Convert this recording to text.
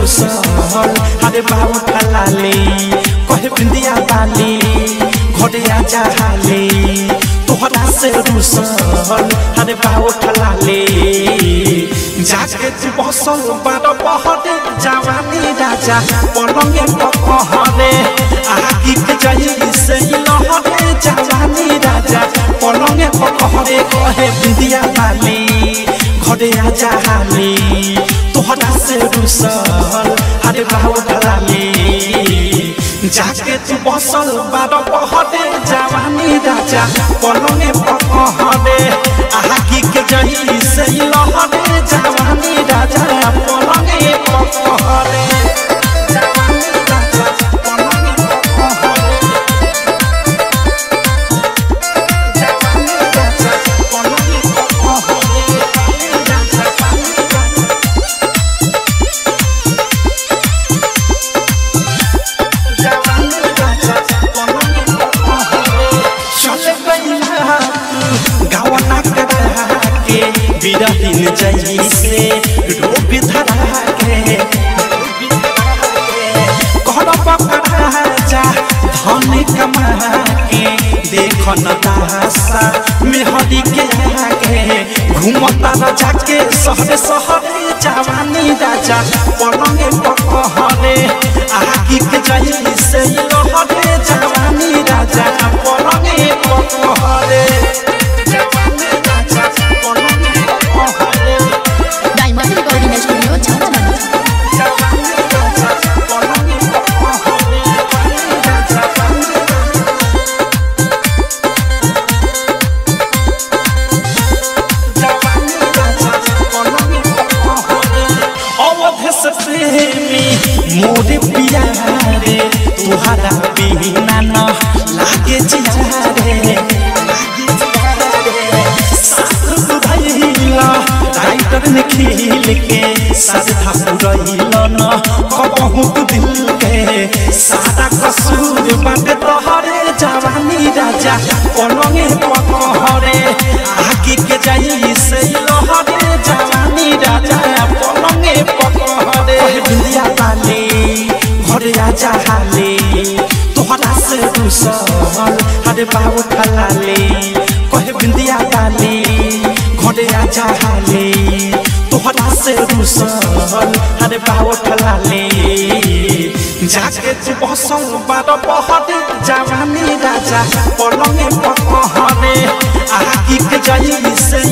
रुसल अरे बाबू ठलाले कहे बिंदिया बाली घरे आजा हाले तोहरा से रुसल अरे बाबू ठलाले जाके तू बसल बारो बहरे जवानी राजा पलंगे पकहरे आगी के जाई से लहरे जवानी राजा पलंगे पकहरे कहे बिंदिया बाली घरे आजा हाले तोहरा से रुसल अरे बाबू ठलाले जाके तू बसल बारो बहरे जवानी राजा पलंगे पकहरे आगी के जाई से लहरे जवानी राजा पलंगे पकहरे जवानी राजा पलंगे पकहरे जवानी राजा पलंगे पकहरे बिरहिन जैसे रूप धरा के कहर पकड़ा जा धन कमा के देख न दासा मेहरी के आगे घूमता न जाके शहर शहर जवानी राजा पलंगे पकहरे आगी के जैसे लहरे जवानी राजा पलंगे पकहरे मोरे प्यारे तुहरा बिना न लागे जियारे साथ भइला राइटर ने खिल के साधा पुरइल न बहुत दिल के सारा कसूर बाटे तोहरे जवानी राजा पलंगे पकहरे आगे के जाई से लहरे जवानी राजा पलंगे पकहरे बिंदिया बाली घरे आजा हाले तोहरा से रुसल अरे बाबू ठलाले कहे बिंदिया बाली घरे आजा हाले तोहरा से रुसल अरे बाबू ठलाले जाके तू बसल बारो बहरे जवानी राजा पलंगे पकहरे आगी के जाई से